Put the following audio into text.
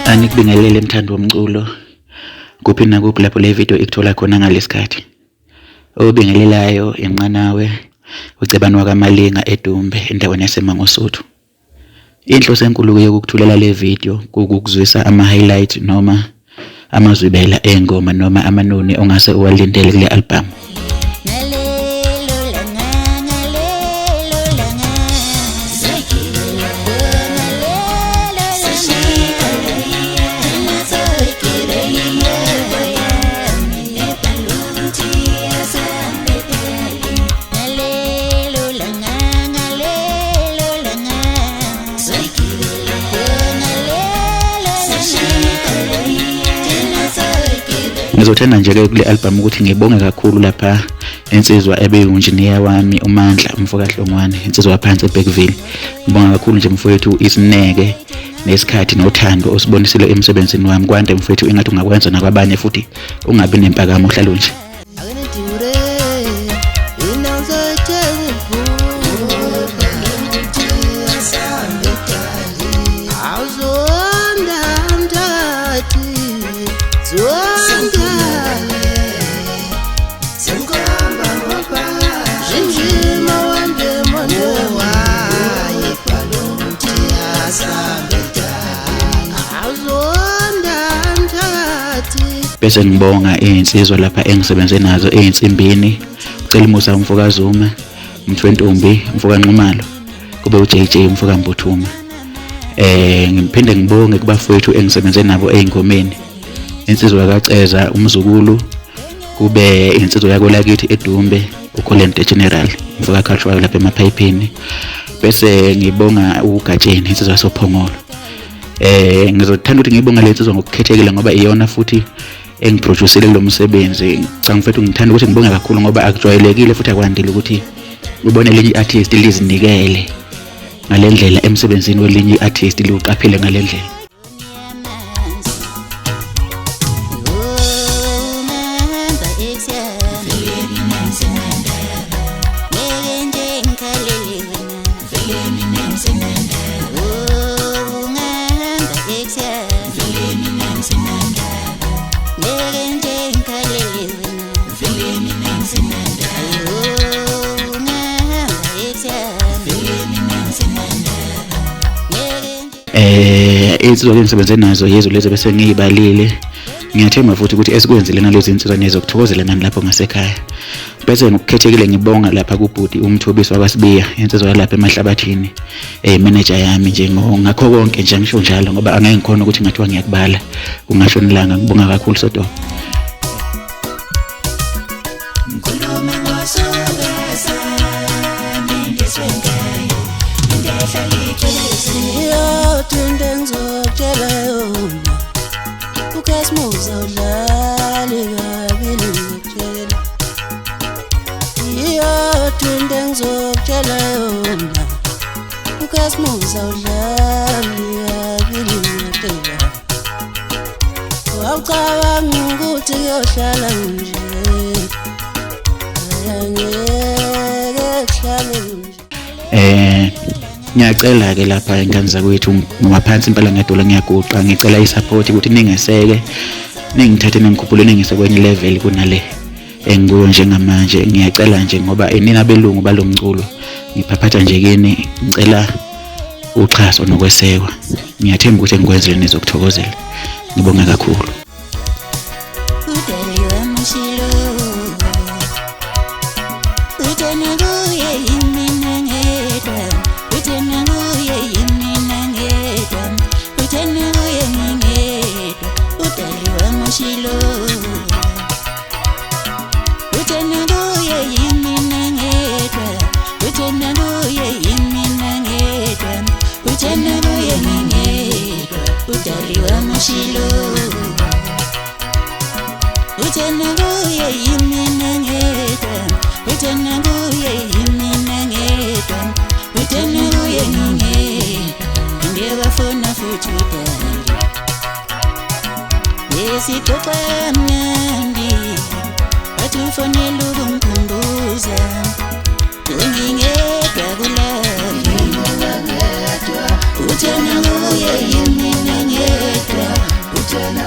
Anikubingelele mthando womculo kuphi nakuphi lapho le video ikuthola khona ngalesikhathi. Obingelelayo inqanawe ucebani wakamalinga eDumbe endaweni yaseMangosuthu. Inhloso enkulu yokukuthulela le video ukukuzwisa ama-highlight noma amazwibela engoma noma amanoni ongase uwalindele kule album. Ngizothanda nje kule album ukuthi ngibonge kakhulu lapha insizwa ebeyinjiniya wami uMandla Mfokahlongwane, insizwa yaphansi eBergville. Ngibonga kakhulu nje mfowethu isineke nesikhathi nothando osibonisile emsebenzini wami. Kwande mfowethu ingathi ungakwenza nakwabanye futhi ungabi nempakamo uhlalo nje. Bese ngibonga insizwa lapha engisebenze nazo einsimbini, uCelimusa Mfokazuma, Mthwentombi Mfokanxumalo, kube uJJ Mfokambuthuma. Ngiphinde ngibonge kubafowethu engisebenze nabo eingomeni. Insizwa kaCeza umzukulu, kube insizwa yakolakithi eDumbe uColente General Mfokakhashwayo lapha emaphayiphini. Bese ngibonga uGatsheni insizwa sophongolo. Ngizothanda ukuthi ngibonga le insizwa ngokukhethekile ngoba iyona futhi engiproducele lo msebenzi. Ngifethu ngithanda ukuthi ngibonge kakhulu ngoba akujwayelekile futhi akwandile ukuthi ubone lenye artist lizinikele ngalendlela emsebenzini welinye artist liuqaphele ngalendlela. Insizwa engisebenze nazo yezo lezi bese ngiyibalile. Ngiyathemba futhi ukuthi esikwenzile nalezi insizwa nezokuthokozela nani lapho ngasekhaya. Bese ngokukhethekile ngibonga lapha kuBhudi uMthobisi wakwaSibiya, insizwa lapha eMahlabathini, manager yami nje ngakho konke nje ngisho njalo ngoba angeke ngikhona ukuthi ngathiwa ngiyakubala ungashonelanga. Ngibonga kakhulu Sodo. Ngiyacela ke lapha ingane zakwethu ngaphansi impela ngedola ngiyaguqa, ngicela isupport ukuthi ningeseke, ningithathe ningikhuphule ningise kwenye level kunale engikuyo njengamanje. Ngiyacela nje ngoba nina belungu balomculo ngiphaphatha nje kini, ngicela uxhaso nokwesekwa. Ngiyathemba ukuthi ngikwenzele nizokuthokozela. Ngibonga kakhulu. Udali wa Mashilo. Utena kuye yimina ngedwa Utena kuye yimina ngedwa Utena kuye ngingedwa Ndiyabafuna futhi udali Lesixoxa mnandi Bathi ufonela ukumkhumbuza Ngingedwa kulaphi Utena kuye yimina ngedwa Utena